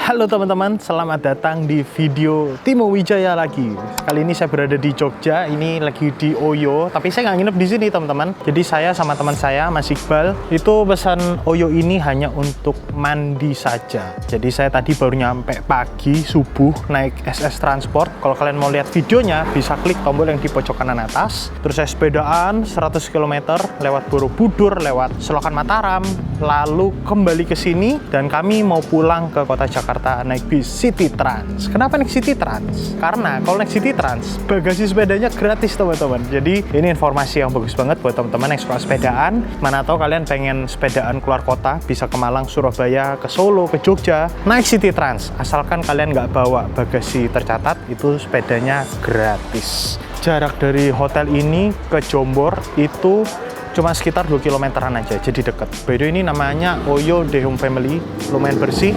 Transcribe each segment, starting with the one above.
Halo teman-teman, selamat datang di video Timo Wijaya lagi. Kali ini saya berada di Jogja, ini lagi di Oyo, tapi saya nggak nginep di sini teman-teman. Jadi saya sama teman saya, Mas Iqbal, itu pesan Oyo ini hanya untuk mandi saja. Jadi saya tadi baru nyampe pagi, subuh, naik SS Transport. Kalau kalian mau lihat videonya, bisa klik tombol yang di pojok kanan atas. Terus saya sepedaan 100 km lewat Borobudur, lewat Selokan Mataram, lalu kembali ke sini, dan kami mau pulang ke kota Jakarta naik bis City Trans. Kenapa naik City Trans? Karena kalau naik City Trans, bagasi sepedanya gratis teman-teman. Jadi ini informasi yang bagus banget buat teman-teman yang suka sepedaan. Mana tahu kalian pengen sepedaan keluar kota, bisa ke Malang, Surabaya, ke Solo, ke Jogja, naik City Trans. Asalkan kalian nggak bawa bagasi tercatat, itu sepedanya gratis. Jarak dari hotel ini ke Jombor itu cuma sekitar 2 kilometeran aja, jadi deket. By the way, ini namanya Oyo The Home Family, lumayan bersih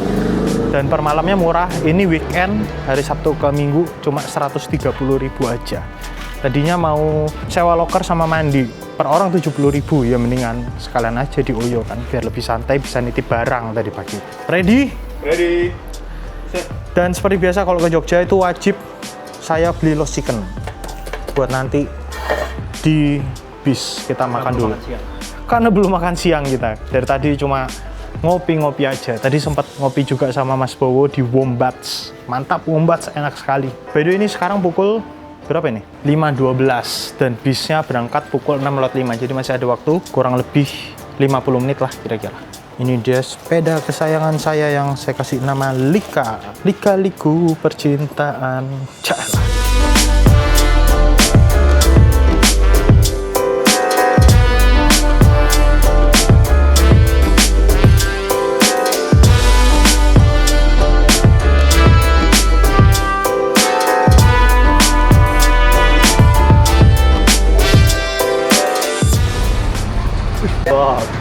dan per malamnya murah. Ini weekend, hari Sabtu ke Minggu, cuma 130.000 aja. Tadinya mau sewa loker sama mandi, per orang 70.000, ya mendingan sekalian aja di Oyo kan, biar lebih santai, bisa nitip barang tadi pagi. Ready? Ready. Dan seperti biasa kalau ke Jogja itu wajib saya beli lost chicken buat nanti di bis kita makan dulu. Karena belum makan siang kita. Dari tadi cuma ngopi-ngopi aja. Tadi sempat ngopi juga sama Mas Bowo di Wombats. Mantap, Wombats enak sekali. By the way, ini sekarang pukul berapa ini? 5.12 dan bisnya berangkat pukul 6.05. Jadi masih ada waktu kurang lebih 50 menit lah kira-kira. Ini dia sepeda kesayangan saya yang saya kasih nama Lika. Lika-liku percintaan. Cah.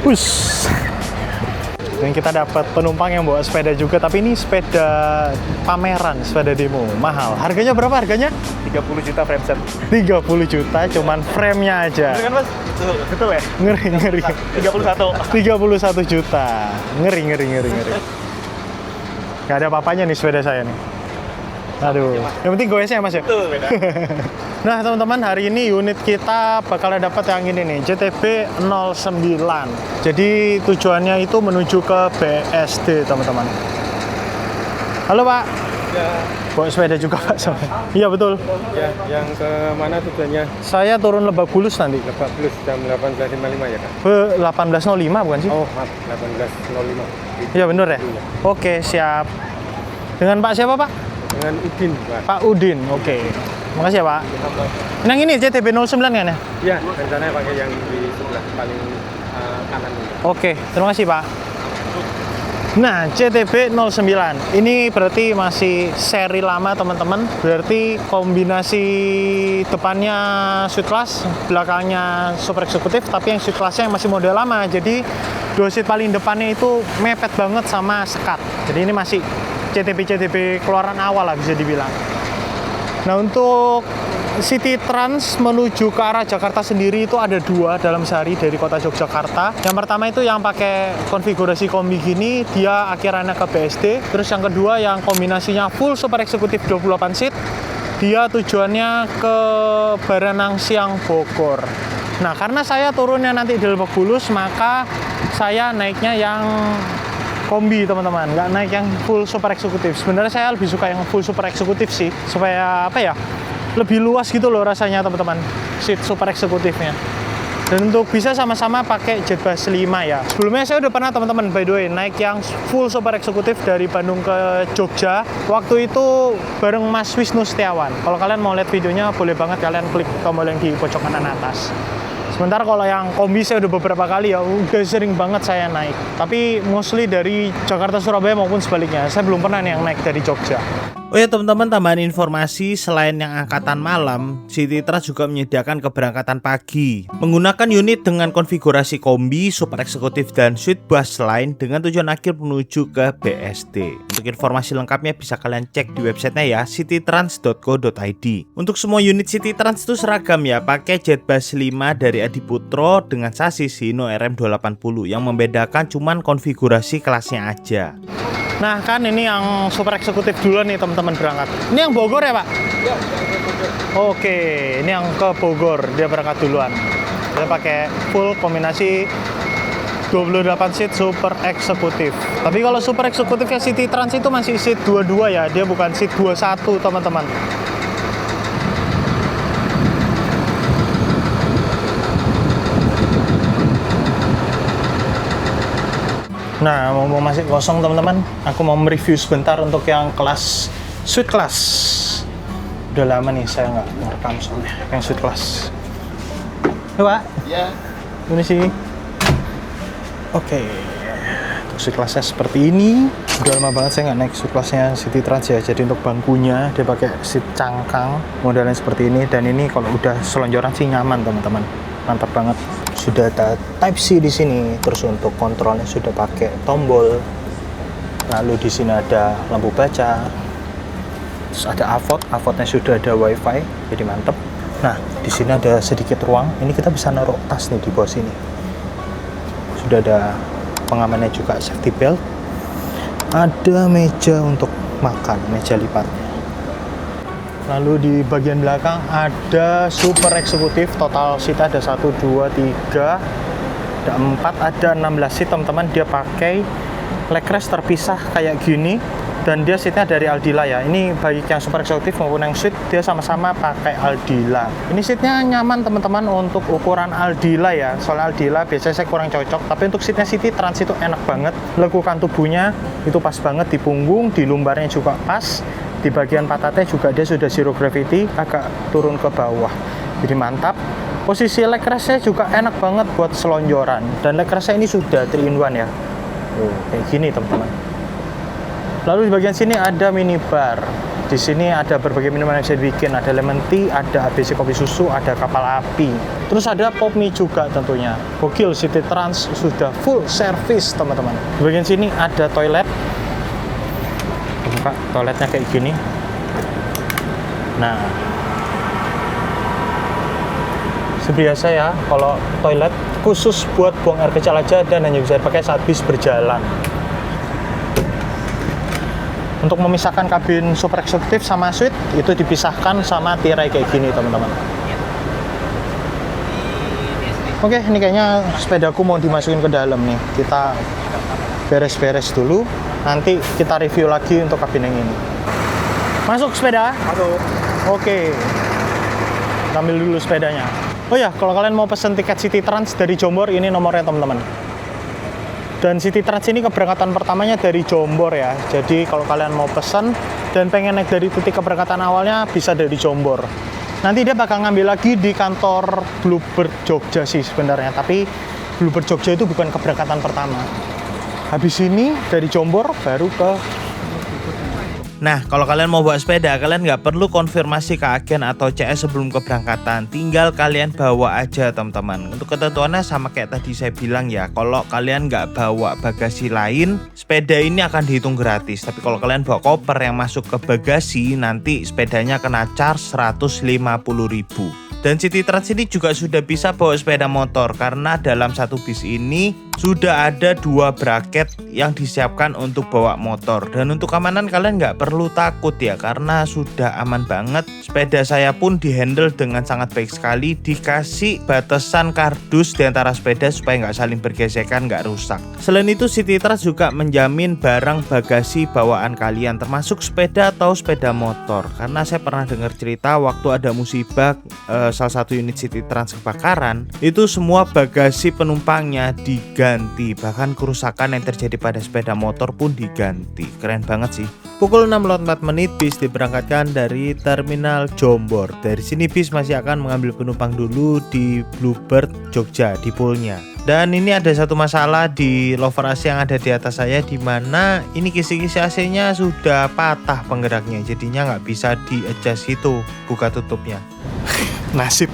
Push. Dan kita dapat penumpang yang bawa sepeda juga, tapi ini sepeda pameran, sepeda demo, mahal. Harganya berapa harganya? 30 juta frame set. 30 juta cuman frame-nya aja. Betul kan, Mas? Betul ya? Ngeri. 31 juta. Ngeri. Gak ada apa-apanya nih sepeda saya nih. Aduh, yang penting goesnya ya Mas ya? Betul, beda. Nah teman-teman, hari ini unit kita bakal dapat yang ini nih, JTB 09. Jadi tujuannya itu menuju ke BSD teman-teman. Halo Pak. Ya. Bawa sepeda juga Pak? Iya betul. Ya, yang ke mana tujuannya? Saya turun Lebak Bulus nanti. Lebak Bulus jam 18.55 ya, Kak? 18.05 bukan sih? Oh, maaf, 18.05. Iya bener ya? Iya. Oke, siap. Dengan Pak siapa Pak? Dengan Udin, Pak. Pak Udin, oke. Makasih ya Pak. Yang ini JTB 09 kan ya? Iya, rencananya pakai yang di sebelah paling kanan ini. Oke, terima kasih Pak. Nah, JTB 09 ini berarti masih seri lama teman-teman. Berarti kombinasi depannya suite class, belakangnya super eksekutif, tapi yang suite classnya masih model lama. Jadi dua seat paling depannya itu mepet banget sama sekat. Jadi ini masih CTB keluaran awal lah bisa dibilang. Nah, untuk City Trans menuju ke arah Jakarta sendiri itu ada dua dalam sehari dari kota Yogyakarta. Yang pertama itu yang pakai konfigurasi kombi gini, dia akhirannya ke BSD. Terus yang kedua yang kombinasinya full super eksekutif 28 seat, dia tujuannya ke Baranang Siang Bogor. Nah, karena saya turunnya nanti di Lebak Bulus, maka saya naiknya yang kombi teman-teman, nggak naik yang full super eksekutif. Sebenarnya saya lebih suka yang full super eksekutif sih, supaya apa ya, lebih luas gitu loh rasanya teman-teman, seat super eksekutifnya. Dan untuk bisa sama-sama pakai Jetbus 5 ya. Sebelumnya saya udah pernah teman-teman, by the way, naik yang full super eksekutif dari Bandung ke Jogja. Waktu itu bareng Mas Wisnu Setiawan. Kalau kalian mau lihat videonya, boleh banget kalian klik tombol yang di pojok kanan atas. Sementara kalau yang kombi saya udah beberapa kali ya, udah sering banget saya naik. Tapi mostly dari Jakarta Surabaya maupun sebaliknya. Saya belum pernah nih yang naik dari Jogja. Oh ya teman-teman, tambahan informasi, selain yang angkatan malam, City Trans juga menyediakan keberangkatan pagi menggunakan unit dengan konfigurasi kombi, super eksekutif dan suite bus lain dengan tujuan akhir menuju ke BSD. Untuk informasi lengkapnya bisa kalian cek di websitenya ya, citytrans.co.id. Untuk semua unit City Trans itu seragam ya, pakai Jetbus 5 dari Adiputro dengan sasis Hino RM280. Yang membedakan cuman konfigurasi kelasnya aja. Nah kan ini yang super eksekutif dulu nih teman-teman berangkat. Ini yang Bogor ya Pak? Ya, Oke, ini yang ke Bogor, dia berangkat duluan. Dia pakai full kombinasi 28 seat super eksekutif. Tapi kalau super eksekutifnya City Trans itu masih seat 22 ya, dia bukan seat 21 teman-teman. Nah, mumpung masih kosong teman-teman, aku mau mereview sebentar untuk yang kelas suite class. Udah lama nih saya nggak ngerekam soalnya yang suite class. Pak? ya. Ini sih. Oke. Untuk suite classnya seperti ini. Udah lama banget saya nggak naik suite classnya City Trans ya. Jadi untuk bangkunya dia pakai seat cangkang, modelnya seperti ini. Dan ini kalau udah selonjoran sih nyaman teman-teman. Mantap banget. Sudah ada Type C di sini. Terus untuk kontrolnya sudah pakai tombol. Lalu di sini ada lampu baca. Terus ada AVOD-nya sudah ada WiFi, jadi mantep. Nah, di sini ada sedikit ruang. Ini kita bisa naruh tas nih di bawah sini. Sudah ada pengamannya juga, safety belt. Ada meja untuk makan, meja lipatnya. Lalu di bagian belakang ada super eksekutif, total seat ada 1, 2, 3, ada 4, ada 16 seat teman-teman. Dia pakai leg rest terpisah kayak gini. Dan dia seatnya dari Aldila ya. Ini baik yang super eksekutif maupun yang suite dia sama-sama pakai Aldila. Ini seatnya nyaman teman-teman untuk ukuran Aldila ya. Soalnya Aldila biasanya saya kurang cocok. Tapi untuk seatnya City Trans itu enak banget. Lekukan tubuhnya itu pas banget di punggung, di lumbarnya juga pas. Di bagian patatnya juga dia sudah zero gravity, agak turun ke bawah. Jadi mantap. Posisi leg restnya juga enak banget buat selonjoran. Dan leg restnya ini sudah 3-in-1 ya. Kayak gini teman-teman. Lalu di bagian sini ada minibar. Di sini ada berbagai minuman yang bisa dibikin. Ada lemon tea, ada ABC kopi susu, ada kapal api. Terus ada pop mie juga tentunya. Gokil, City Trans sudah full service teman-teman. Di bagian sini ada toilet. Buka toiletnya kayak gini. Nah, sebiasa ya kalau toilet khusus buat buang air kecil aja dan hanya bisa dipakai saat bis berjalan. Untuk memisahkan kabin super eksekutif sama suite itu dipisahkan sama tirai kayak gini teman-teman. Oke, ini kayaknya sepedaku mau dimasukin ke dalam nih. Kita beres-beres dulu, nanti kita review lagi untuk kabin yang ini. Masuk sepeda? Masuk. Oke. Ambil dulu sepedanya. Oh ya, kalau kalian mau pesen tiket City Trans dari Jombor, ini nomornya teman-teman. Dan City Trans ini keberangkatan pertamanya dari Jombor ya. Jadi kalau kalian mau pesan dan pengen naik dari titik keberangkatan awalnya bisa dari Jombor. Nanti dia bakal ngambil lagi di kantor Bluebird Jogja sih sebenarnya. Tapi Bluebird Jogja itu bukan keberangkatan pertama. Habis ini dari Jombor baru ke... Nah, kalau kalian mau bawa sepeda, kalian nggak perlu konfirmasi ke agen atau CS sebelum keberangkatan. Tinggal kalian bawa aja, teman-teman. Untuk ketentuannya sama kayak tadi saya bilang ya. Kalau kalian nggak bawa bagasi lain, sepeda ini akan dihitung gratis. Tapi kalau kalian bawa koper yang masuk ke bagasi, nanti sepedanya kena charge 150.000. Dan City Trans ini juga sudah bisa bawa sepeda motor karena dalam satu bis ini sudah ada 2 bracket yang disiapkan untuk bawa motor. Dan untuk keamanan kalian nggak perlu takut ya karena sudah aman banget. Sepeda saya pun dihandle dengan sangat baik sekali. Dikasih batasan kardus di antara sepeda supaya nggak saling bergesekan, nggak rusak. Selain itu City Trans juga menjamin barang bagasi bawaan kalian termasuk sepeda atau sepeda motor. Karena saya pernah dengar cerita waktu ada musibah salah satu unit City Trans kebakaran, itu semua bagasi penumpangnya diganti, bahkan kerusakan yang terjadi pada sepeda motor pun diganti. Keren banget sih. Pukul 6.04 bis diberangkatkan dari terminal Jombor. Dari sini bis masih akan mengambil penumpang dulu di Bluebird Jogja di poolnya. Dan ini ada satu masalah di lover AC yang ada di atas saya, di mana ini kisi-kisi AC-nya sudah patah penggeraknya, jadinya nggak bisa di-adjust itu buka tutupnya. Nasib.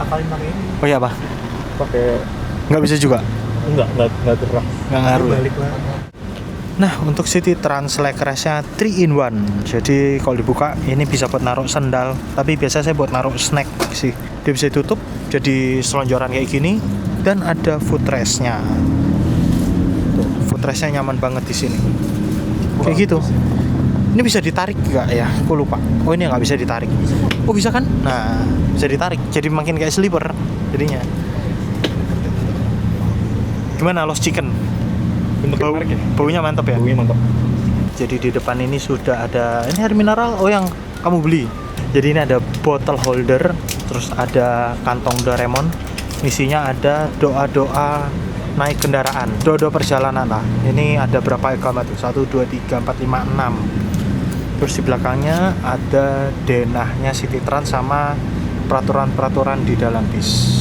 Akalin pakai ini. Oh iya, Pak. Pakai Nggak bisa juga? enggak gerak. Nggak ngaruh. Balik lah. Nah, untuk City Trans leg restnya 3-in-1. Jadi kalau dibuka ini bisa buat naruh sendal, tapi biasa saya buat naruh snack sih. Dia bisa ditutup jadi selonjoran kayak gini dan ada footrestnya. Tuh, footrestnya nyaman banget di sini. Kayak gitu. Ini bisa ditarik nggak ya? Aku lupa. Oh ini nggak bisa ditarik. Oh bisa kan? Nah bisa ditarik. Jadi makin kayak sleeper jadinya. Gimana Lost Chicken? Baunya mantap ya? Baunya mantap. Jadi di depan ini sudah ada, ini air mineral, oh yang kamu beli. Jadi ini ada bottle holder, terus ada kantong Doraemon. Isinya ada doa-doa naik kendaraan, doa-doa perjalanan lah. Ini ada berapa agama tuh? 1, 2, 3, 4, 5, 6. Terus di belakangnya ada denahnya City Trans sama peraturan-peraturan di dalam bis.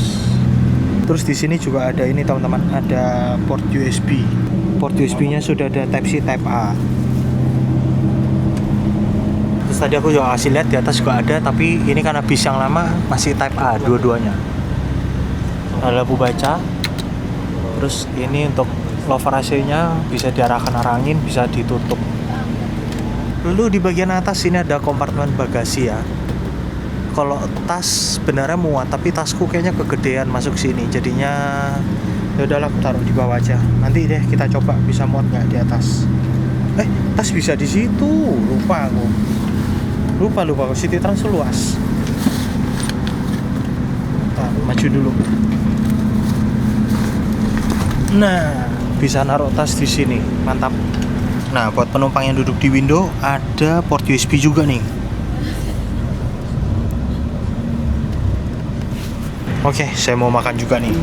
Terus di sini juga ada ini teman-teman, ada port USB. Port USB-nya sudah ada Type C, Type A. Terus tadi aku juga kasih lihat di atas juga ada, tapi ini karena bis yang lama masih Type A dua-duanya. Ada lampu baca. Terus ini untuk lower AC-nya bisa diarahkan-arangin, bisa ditutup. Lalu di bagian atas ini ada kompartemen bagasi ya. Kalau tas sebenarnya muat, tapi tasku kayaknya kegedean masuk sini, jadinya ya udahlah aku taruh di bawah aja. Nanti deh kita coba bisa muat nggak di atas. Tas bisa di situ, lupa aku. Lupa City Trans luas. Maju dulu. Nah, bisa naruh tas di sini, mantap. Nah, buat penumpang yang duduk di window ada port USB juga nih. Oke, saya mau makan juga nih.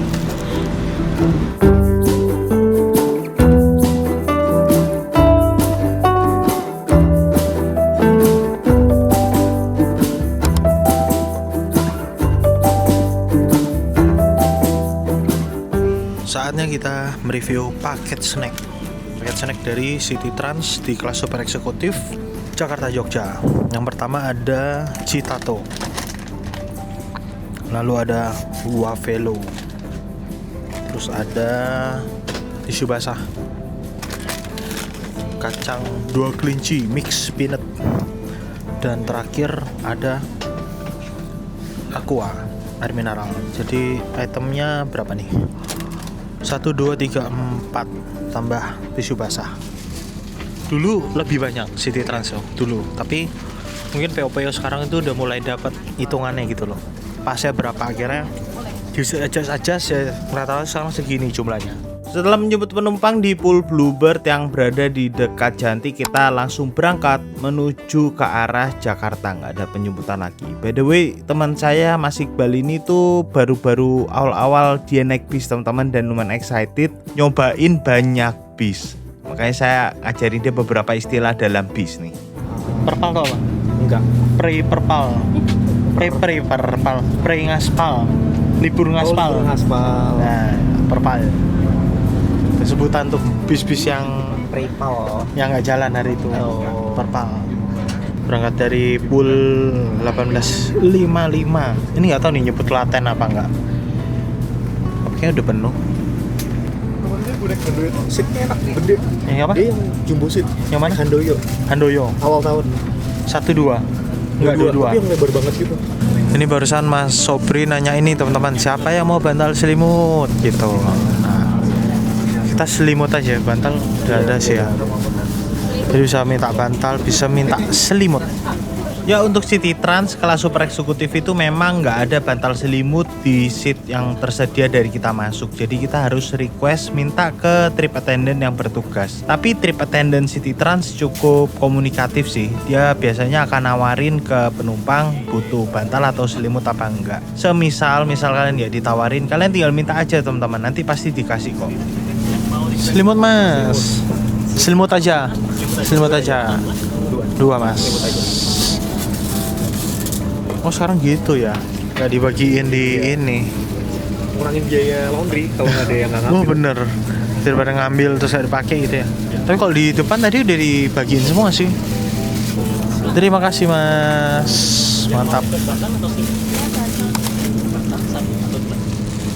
Saatnya kita mereview paket snack. Paket snack dari City Trans di kelas super eksekutif Jakarta Jogja. Yang pertama ada Citato. Lalu ada Wafelo. Terus ada tisu basah. Kacang 2 kelinci mix peanut. Dan terakhir ada Aqua air mineral. Jadi itemnya berapa nih? 1, 2, 3, 4 tambah tisu basah. Dulu lebih banyak City Trans dulu, tapi mungkin PO-PO sekarang itu udah mulai dapat hitungannya gitu loh. Pasnya berapa akhirnya aja ya, rata-rata sekarang segini jumlahnya. Setelah menjemput penumpang di Pool Bluebird yang berada di dekat Janti, kita langsung berangkat menuju ke arah Jakarta. Nggak ada penjemputan lagi. By the way, teman saya Mas Iqbal ini tuh baru-baru awal-awal dia naik bis teman-teman, dan lumayan excited nyobain banyak bis. Makanya saya ajarin dia beberapa istilah dalam bis nih. Perpal tau apa? Enggak. Perpal. Pre ngaspal. Libur ngaspal. Aspal. Nah, perpal. Sebutan untuk bis-bis yang Prepal. yang nggak jalan hari itu. Oh. Perpal. Berangkat dari Pool 18.55. Ini nggak tahu nih nyebut Klaten apa enggak. Kayaknya udah penuh. Seatnya enak, gede. Yang apa? Dia yang jumbo seat. Yang mana? Handoyo. Awal tahun. 1-2. Enggak 2-2. Tapi yang lebar banget gitu. Ini barusan Mas Sobri nanya ini teman-teman, siapa yang mau bantal selimut gitu. Nah, kita selimut aja, bantal udah ada sih ya. Jadi bisa minta bantal, bisa minta selimut. Ya, untuk City Trans kelas super eksekutif itu memang nggak ada bantal selimut di seat yang tersedia dari kita masuk. Jadi kita harus request minta ke trip attendant yang bertugas. Tapi trip attendant City Trans cukup komunikatif sih. Dia biasanya akan nawarin ke penumpang butuh bantal atau selimut apa enggak. Semisal kalian nggak ditawarin, kalian tinggal minta aja teman-teman. Nanti pasti dikasih kok. Selimut Mas. Selimut aja. 2 Mas. Oh sekarang gitu ya, nggak dibagiin di ini. Ngurangin biaya laundry kalau nggak ada yang nggak ngambil. Oh bener, daripada ngambil terus nggak dipakai gitu ya. Tapi kalau di depan tadi udah dibagiin semua sih. Terima kasih Mas, mantap.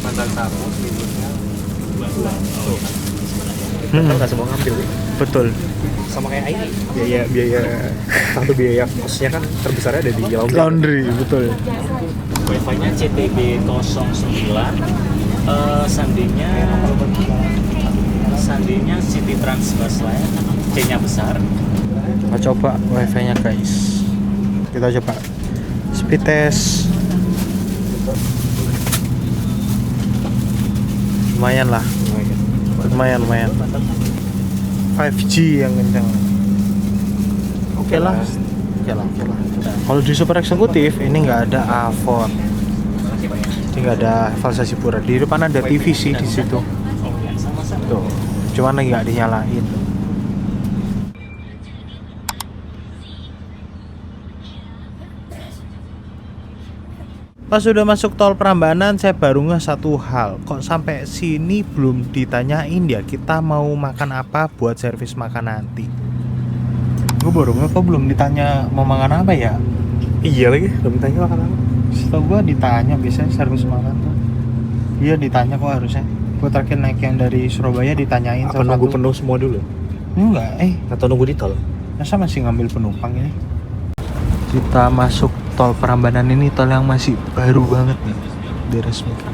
Mantan tamu selimutnya 2. Nggak semua ngambil. Betul. Sama kayak ini. Biaya kosnya kan terbesarnya ada di Laundry, betul. Wifi-nya CTB 09, sandingnya sandinya City Trans Busline, C-nya besar. Kita coba wifi-nya guys. Kita coba speed test. Lumayan lah. Lumayan. 5G yang kencang. Oke lah. Kalau di super eksekutif ini nggak ada AVOD. Ini nggak ada falsasi pura. Di depan ada TV sih di situ. Tuh, cuman lagi nggak dinyalain. Pas sudah masuk tol Prambanan, saya baru ngeh satu hal. Kok sampai sini belum ditanyain ya kita mau makan apa buat servis makan nanti. Gue baru ngeh kok belum ditanya mau makan apa ya. Iya lagi, belum tanya makan apa. Setahu gue ditanya biasanya servis makan tuh. Iya ditanya kok harusnya. Gue terakhir naik yang dari Surabaya ditanyain. Apa nunggu penuh semua dulu? Enggak, Atau nunggu di tol? masa masih ngambil penumpang ini? Kita masuk tol Prambanan ini, tol yang masih baru banget nih, diresmikan.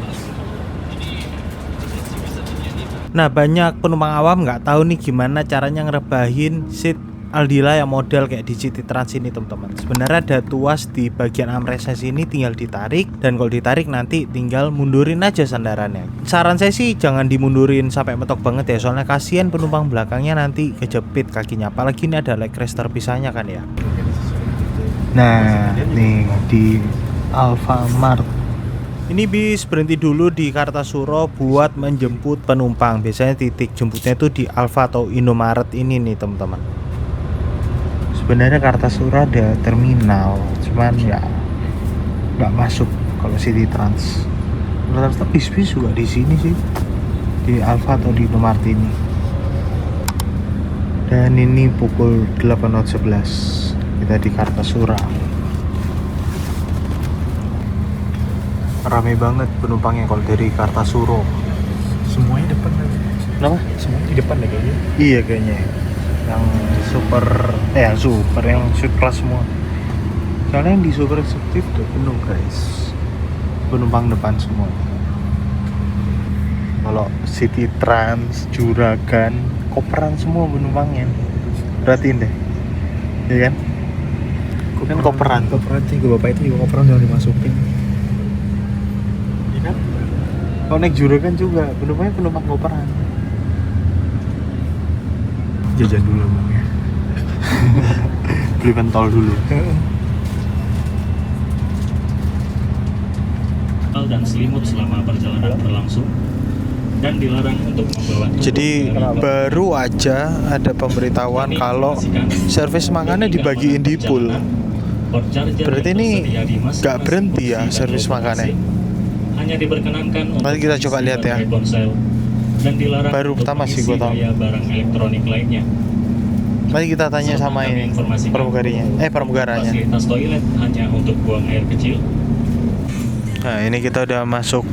Nah, banyak penumpang awam nggak tahu nih gimana caranya ngerebahin seat Aldila yang model kayak di City Trans ini teman-teman. Sebenarnya ada tuas di bagian armrestnya sini, tinggal ditarik, dan kalau ditarik nanti tinggal mundurin aja sandarannya. Saran saya sih jangan dimundurin sampai mentok banget ya, soalnya kasihan penumpang belakangnya nanti kejepit kakinya, apalagi ini ada leg rest terpisahnya kan ya. Nah, nih di Alfamart. Ini bis berhenti dulu di Kartasura buat menjemput penumpang. Biasanya titik jemputnya itu di Alfa atau Indomaret ini nih teman-teman. Sebenarnya Kartasura ada terminal, cuman ya nggak masuk kalau City Trans. Rata-rata bis-bis juga di sini sih, di Alfa atau di Indomaret ini. Dan ini pukul 8.11. Kita di Kartasura. Rame banget penumpangnya kalau dari Kartasura. Semuanya depan lagi. Kenapa? Semuanya di depan lagi kayaknya. Iya kayaknya. Yang super yang suite class semua. Soalnya yang di super eksekutif udah penuh guys. Penumpang depan semua. Kalau City Trans, Juragan, koperan semua penumpangnya. Perhatiin deh. Iya kan? Kan koperan sih, gue bapak itu juga koperan udah dimasukin. Iya kan? Kalau naik Juragan juga penumpangnya penumpang koperan. Jajan dulu bang ya. Beli pentol dulu. Dan selimut selama perjalanan berlangsung dan dilarang untuk membawa. Jadi baru aja ada pemberitahuan kalau servis makannya dibagiin di pool. Berarti ini nggak berhenti ya servis makannya. Hanya diperkenankan Nanti kita coba lihat ya. Dan dilarang Baru pertama sih gua tahu. barang elektronik lainnya. Mari kita tanya sama ini pramugaranya. Fasilitas toilet hanya untuk buang air kecil. Nah ini kita udah masuk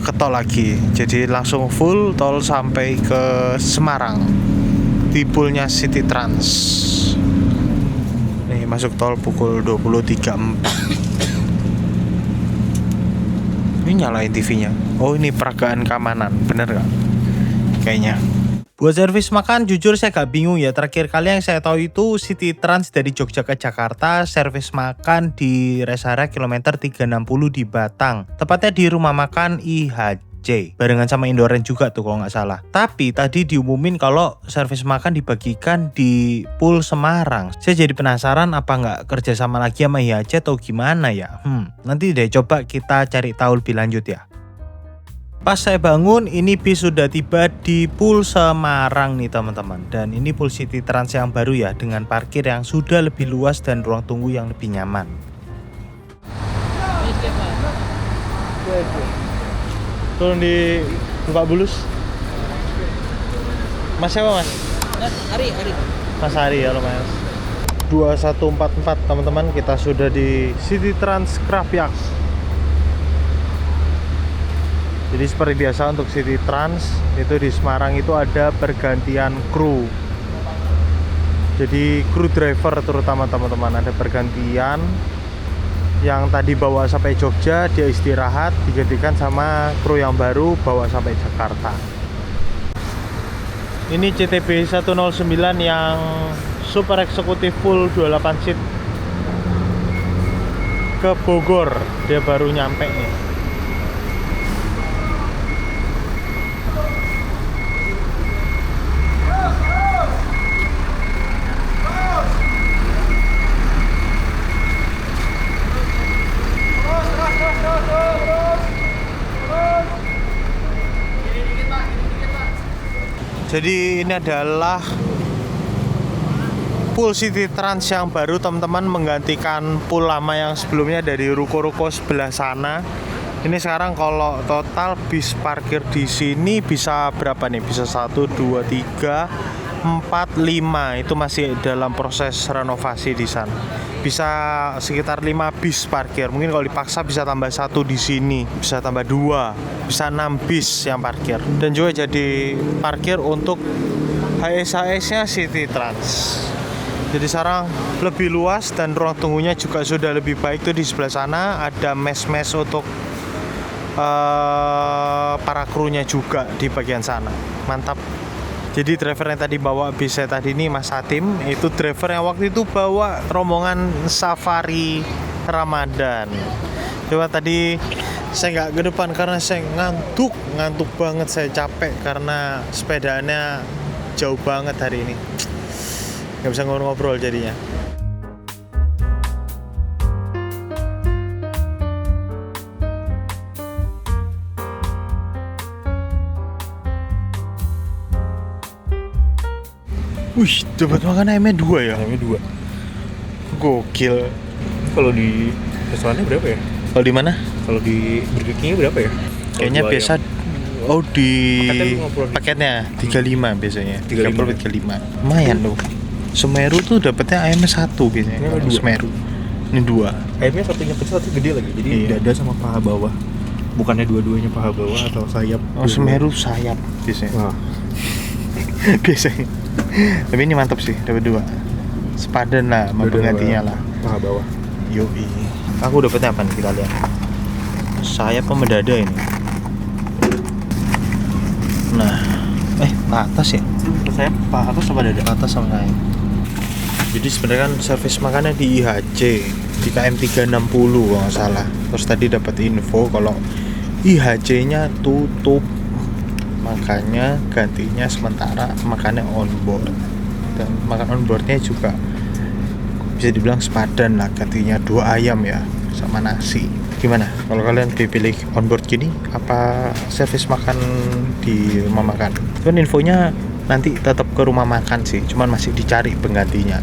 ke tol lagi. Jadi langsung full tol sampai ke Semarang di poolnya City Trans. Nih masuk tol pukul 20.34. Ini nyalain TV-nya. Oh ini peragaan keamanan, bener gak? Kayaknya. Buat servis makan jujur saya gak bingung ya. Terakhir kali yang saya tahu itu City Trans dari Jogja ke Jakarta servis makan di rest area kilometer 360 di Batang. Tepatnya di rumah makan IHJ. Barengan sama Indoren juga tuh kalau nggak salah. Tapi tadi diumumin kalau servis makan dibagikan di pool Semarang. Saya jadi penasaran apa nggak kerja sama lagi sama IHJ atau gimana ya. Nanti deh coba kita cari tahu lebih lanjut ya. Pas saya bangun, ini bis sudah tiba di pool Semarang nih teman-teman. Dan ini pool City Trans yang baru ya, dengan parkir yang sudah lebih luas dan ruang tunggu yang lebih nyaman. Turun di Buka Bulus. Mas siapa mas? Ari. Mas Ari ya lumayan. 2144 teman-teman, kita sudah di City Trans Krapyak. Jadi seperti biasa untuk City Trans itu di Semarang itu ada pergantian kru. Jadi kru driver terutama teman-teman ada pergantian. Yang tadi bawa sampai Jogja dia istirahat, digantikan sama kru yang baru bawa sampai Jakarta. Ini CTB 109 yang super eksekutif full 28 seat ke Bogor. Dia baru nyampe nih. Jadi ini adalah pool City Trans yang baru teman-teman, menggantikan pool lama yang sebelumnya dari ruko-ruko sebelah sana. Ini sekarang kalau total bis parkir di sini bisa berapa nih? Bisa 1, 2, 3, 4, 5. Itu masih dalam proses renovasi di sana. Bisa sekitar 5 bis parkir. Mungkin kalau dipaksa bisa tambah 1 di sini, bisa tambah 2, bisa 6 bis yang parkir. Dan juga jadi parkir untuk HSHS-nya City Trans. Jadi sekarang lebih luas dan ruang tunggunya juga sudah lebih baik. Tuh di sebelah sana ada mes-mes untuk para krunya juga di bagian sana. Mantap. Jadi driver yang tadi bawa bis saya tadi ini Mas Hatim, itu driver yang waktu itu bawa rombongan safari Ramadan. Coba tadi saya nggak ke depan karena saya ngantuk banget, saya capek karena sepedanya jauh banget hari ini. Nggak bisa ngobrol jadinya. Wih, dapat makan ayamnya 2 ya? Ayamnya 2. Gokil. Kalau di restorannya berapa ya? Kalau di mana? Kalau di Burger King berapa ya? Kayaknya Kalau biasa. ayam. Oh, di Paketnya 50. paketnya 35 biasanya. 35. 35. Lumayan loh. Semeru tuh dapetnya ayamnya 1 biasanya. Ini Kalau 2. Semeru. Ini 2. Ayamnya satunya kecil, satu gede lagi. Jadi Iya. dada sama paha bawah. Bukannya dua-duanya paha bawah atau sayap. Oh, Semeru sayap biasanya. Wah. Biasanya. Tapi ini mantap sih, dapat 2. Sepadan lah, sama penggantinya lah. Paha bawah. Yoi. Aku dapetnya apa nih, kita lihat. Sayap sama dada ini. Nah, Pak atas ya? Sayap paha atas sama dada. Atas sama sayap. Jadi sebenarnya kan servis makannya di IHC di KM 360 kalau nggak salah. Terus tadi dapat info kalau IHC-nya tutup, makanya gantinya sementara makannya on board. Dan makan on boardnya juga bisa dibilang sepadan lah, gantinya 2 ayam ya sama nasi. Gimana kalau kalian dipilih on board gini, apa servis makan di rumah makan? Cuman infonya nanti tetap ke rumah makan sih, cuman masih dicari penggantinya.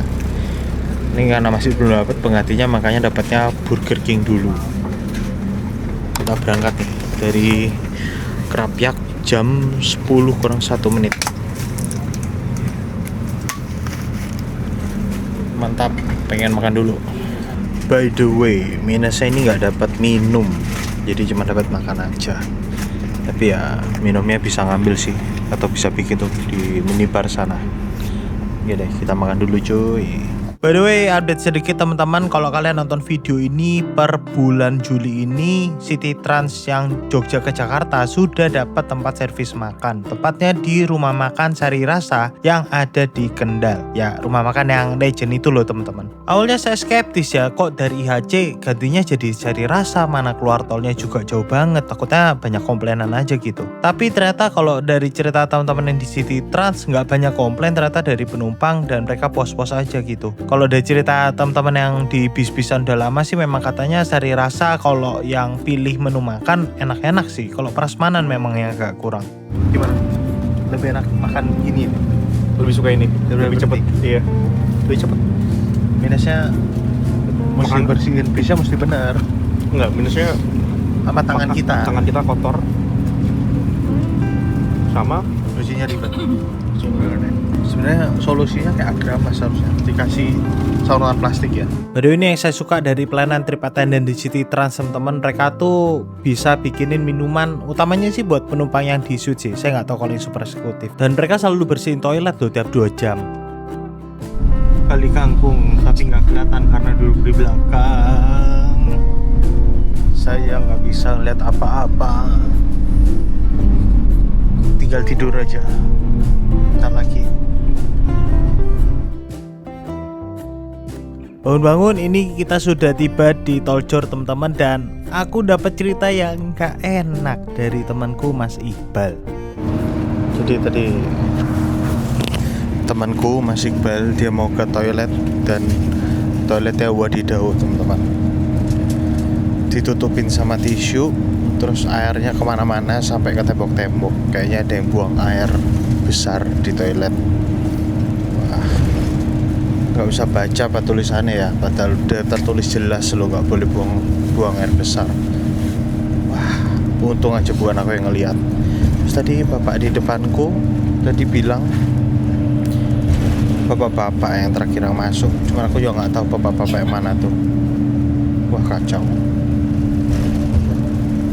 Ini karena masih belum dapat penggantinya, makanya dapatnya Burger King dulu. Kita berangkat nih dari Krapyak jam 10 kurang 1 menit. Mantap, pengen makan dulu. By the way, minusnya ini nggak dapat minum, jadi cuma dapat makan aja. Tapi ya minumnya bisa ngambil sih, atau bisa bikin tuh di minibar sana. Ya deh, kita makan dulu cuy. By the way, update sedikit teman-teman, kalau kalian nonton video ini per bulan Juli ini, City Trans yang Jogja ke Jakarta sudah dapat tempat servis makan. Tepatnya di rumah makan Sari Rasa yang ada di Kendal. Ya, rumah makan yang legend itu loh teman-teman. Awalnya saya skeptis ya, kok dari IHC gantinya jadi Sari Rasa, mana keluar tolnya juga jauh banget. Takutnya banyak komplainan aja gitu. Tapi ternyata kalau dari cerita teman-teman yang di City Trans nggak banyak komplain ternyata dari penumpang, dan mereka pos-pos aja gitu. Kalau dari cerita teman-teman yang di bis-bisan udah lama sih memang katanya Sari Rasa kalau yang pilih menu makan enak-enak sih. Kalau prasmanan memang yang agak kurang. Gimana? Lebih enak makan ini nih. Lebih suka ini. Lebih cepet. Iya. Lebih cepet. Minusnya mesti Makan. bersihin bisnya mesti bener. Enggak, minusnya Sama tangan kita. Tangan kita kotor. Sama Bersihnya ribet. Sebenarnya solusinya kayak Agrama seharusnya dikasih saluran plastik ya. Baru ini yang saya suka dari pelayanan trip attendant di City Trans teman-teman, mereka tuh bisa bikinin minuman, utamanya sih buat penumpang yang di suite sih. Saya nggak tahu kalau yang super eksekutif. Dan mereka selalu bersihin toilet loh tiap 2 jam. Kali kangkung tapi nggak kelihatan karena duduk di belakang. Saya nggak bisa lihat apa-apa. Tinggal tidur aja. Bentar lagi. Bangun-bangun, ini kita sudah tiba di Tol Jor teman-teman, dan aku dapat cerita yang gak enak dari temanku Mas Iqbal. Jadi tadi temanku Mas Iqbal dia mau ke toilet, dan toiletnya wadidaw teman-teman, ditutupin sama tisu, terus airnya kemana-mana sampai ke tembok-tembok. Kayaknya ada yang buang air besar di toilet. Wah, nggak usah baca apa tulisannya ya, padahal udah tertulis jelas lo nggak boleh buang air besar. Wah, untung aja bukan aku yang ngeliat. Terus tadi bapak di depanku tadi bilang bapak-bapak yang terakhir yang masuk, cuman aku juga nggak tahu bapak-bapak yang mana tuh. Wah, kacau.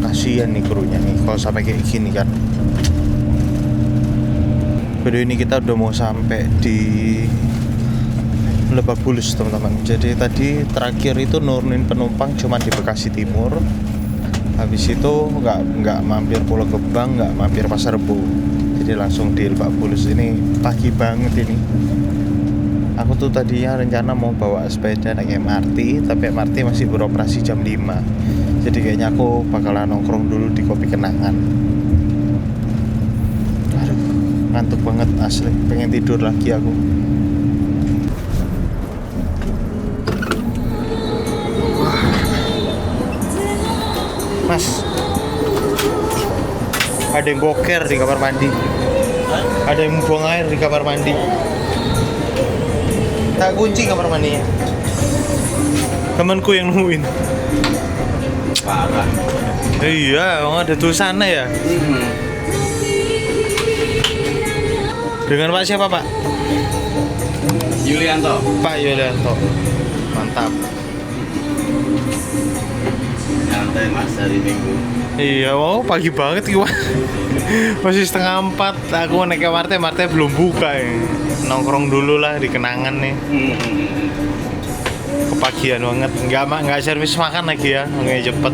Kasian nih krunya nih kalau sampai kayak gini kan. Video ini kita udah mau sampai di Lebak Bulus teman-teman. Jadi tadi terakhir itu nurunin penumpang cuma di Bekasi Timur. Habis itu nggak mampir Pulau Gebang, nggak mampir Pasar Rebo. Jadi langsung di Lebak Bulus. Ini pagi banget ini. Aku tuh tadinya rencana mau bawa sepeda naik MRT, tapi MRT masih beroperasi jam 5. Jadi kayaknya aku bakalan nongkrong dulu di Kopi Kenangan. Aduh, ngantuk banget asli, pengen tidur lagi aku. Mas, ada yang boker di kamar mandi. Ada yang buang air di kamar mandi. Tak kunci kamar mandinya. Temanku yang nemuin. Parah. Iya, emang ada tulisannya ya. Dengan Pak siapa Pak? Yulianto. Pak Yulianto. Mantap. Santai Mas hari Minggu. Iya, wow pagi banget gimana? Masih 3:30. Aku naik MRT belum buka ya. Nongkrong dulu lah di Kenangan nih. Kepagian banget. Nggak servis makan lagi ya, makanya cepet.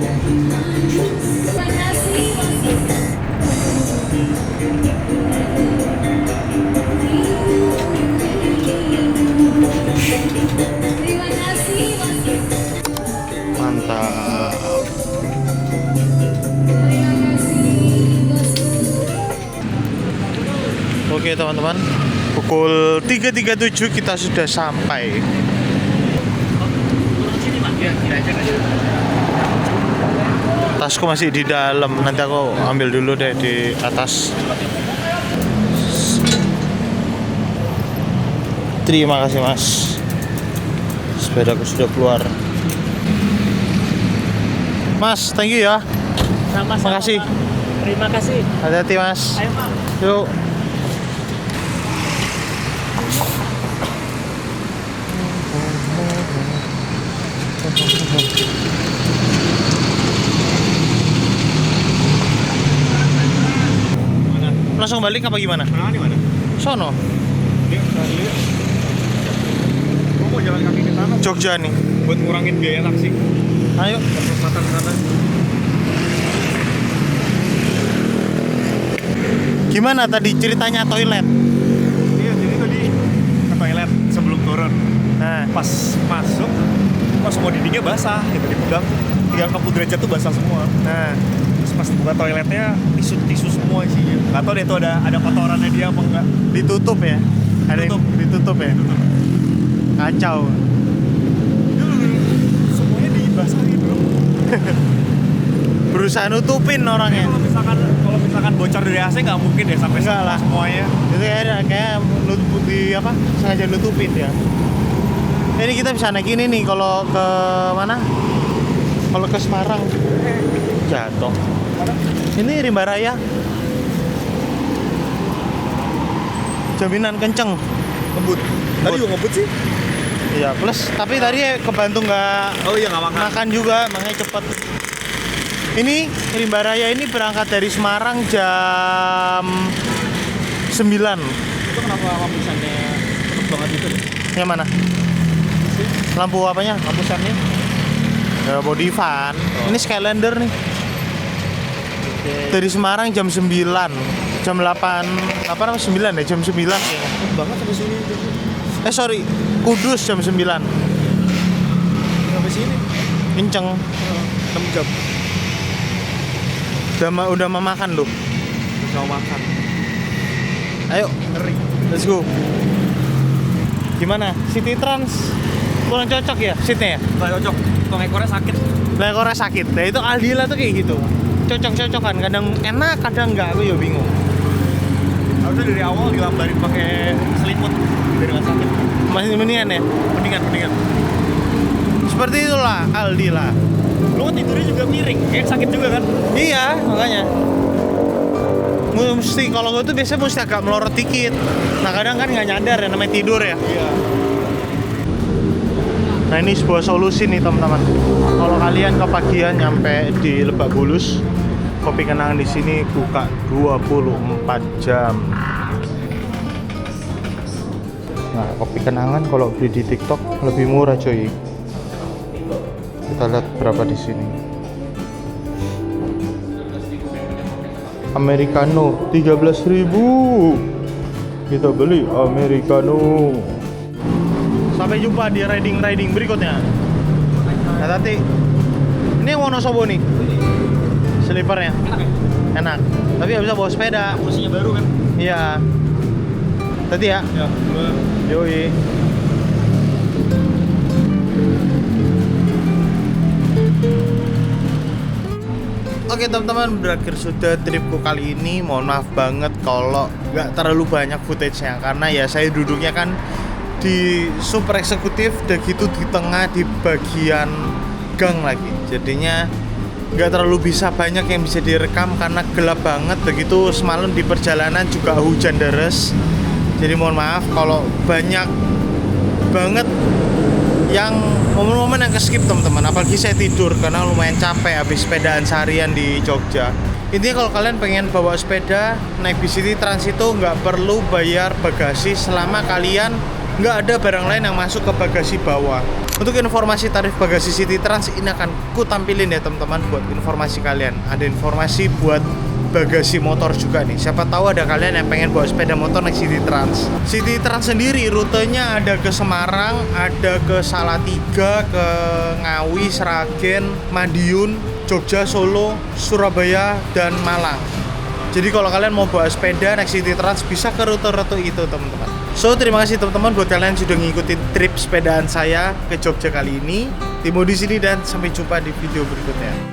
Mantap. Oke teman-teman, pukul 3.37 kita sudah sampai. Tasku masih di dalam, nanti aku ambil dulu deh di atas. Terima kasih Mas, sepedaku sudah keluar. Mas, thank you ya. Sama-sama. Makasih. Terima kasih. Hati-hati Mas. Ayo Pak. Yuk. Langsung balik apa gimana? Kenangan di mana? Sono, Dia lihat. Gua mau jalan kaki ke sana Jogja nih. buat ngurangin biaya taksi. Ayo. Kesempatan sana. Gimana tadi ceritanya toilet? Iya, jadi tadi ke toilet sebelum turun. Nah, Pas masuk, kok semua dindingnya basah gitu, dipegang 30 derajat tuh basah semua. nah, Terus pas buka toiletnya tisu semua isinya. Gak tau deh tuh ada kotorannya dia apa enggak. ditutup ya? Ada yang ditutup ya? Kacau. Semuanya dibasahin bro. Berusaha nutupin orangnya. Kalau misalkan bocor dari AC nggak mungkin deh sampai Enggak lah. semuanya. Itu kayak nutup di apa? Sengaja nutupin ya. Ini kita bisa naik ini nih kalau ke mana? Kalau ke Semarang. Jatuh. Ini Rimba Raya. Jaminan kenceng. Ngebut. Tadi juga ngebut sih. Iya, plus tapi tadi kebantu nggak Oh iya nggak makan. makan juga, makanya cepet. Ini Rimba Raya ini berangkat dari Semarang jam 9. Itu kenapa lampusannya cepet banget gitu? Yang mana? Lampu apanya? Lampusannya? Ya, body van. Ini Skylander nih. Dari Semarang jam 9. jam 8 apa namanya 9 ya, jam 9 kayaknya. Banget sampai sini. Sorry, Kudus jam 9. Sampai sini. Kenceng. 6 jam. Udah mau makan lu. Mau makan. Ayo, Ngeri. let's go. Gimana? City Trans kurang cocok ya seatnya ya? Nggak cocok. Tong ekornya sakit. Lekornya sakit. Nah itu Aldila tuh kayak gitu. Cocok-cocokan, kadang enak, kadang enggak, aku ya bingung. Harusnya dari awal dilambarin pakai selimut biar nggak sakit. Masih mendingan ya? Mendingan. Seperti itulah Aldila. Lu kan tidurnya juga miring, kayak sakit juga kan? Iya, makanya. Mesti kalau gue tuh biasanya mesti agak melorot dikit. Nah kadang kan nggak nyadar ya namanya tidur ya. Iya. Nah ini sebuah solusi nih teman-teman. Kalau kalian kepagian nyampe di Lebak Bulus, Kopi Kenangan di sini buka 24 jam. Nah Kopi Kenangan kalau beli di TikTok lebih murah coy. Kita lihat berapa di sini. Americano 13.000. Kita beli Americano. Sampai jumpa di riding berikutnya. Nah tadi ini yang Wonosobo nih. Slipernya Enak ya? enak. Tapi nggak bisa bawa sepeda. Kursinya baru kan? Iya. Tadi ya. Ya. Yoi. Oke teman-teman, berakhir sudah tripku kali ini. Mohon maaf banget kalau nggak terlalu banyak footage-nya, karena ya saya duduknya kan di super eksekutif dan gitu di tengah di bagian gang lagi. Jadinya nggak terlalu bisa banyak yang bisa direkam karena gelap banget. Begitu semalam di perjalanan juga hujan deres. Jadi mohon maaf kalau banyak banget yang momen-momen yang ke-skip teman-teman. Apalagi saya tidur karena lumayan capek habis sepedaan seharian di Jogja. Intinya kalau kalian pengen bawa sepeda naik bis City Trans itu nggak perlu bayar bagasi selama kalian nggak ada barang lain yang masuk ke bagasi bawah. Untuk informasi tarif bagasi City Trans ini akan ku tampilin ya teman-teman buat informasi kalian. Ada informasi buat bagasi motor juga nih. Siapa tahu ada kalian yang pengen bawa sepeda motor naik City Trans. City Trans sendiri rutenya ada ke Semarang, ada ke Salatiga, ke Ngawi, Sragen, Madiun, Jogja, Solo, Surabaya, dan Malang. Jadi kalau kalian mau bawa sepeda naik City Trans bisa ke rute-rute itu teman-teman. So terima kasih teman-teman buat kalian yang sudah ngikutin trip sepedaan saya ke Jogja kali ini. Timo di sini dan sampai jumpa di video berikutnya.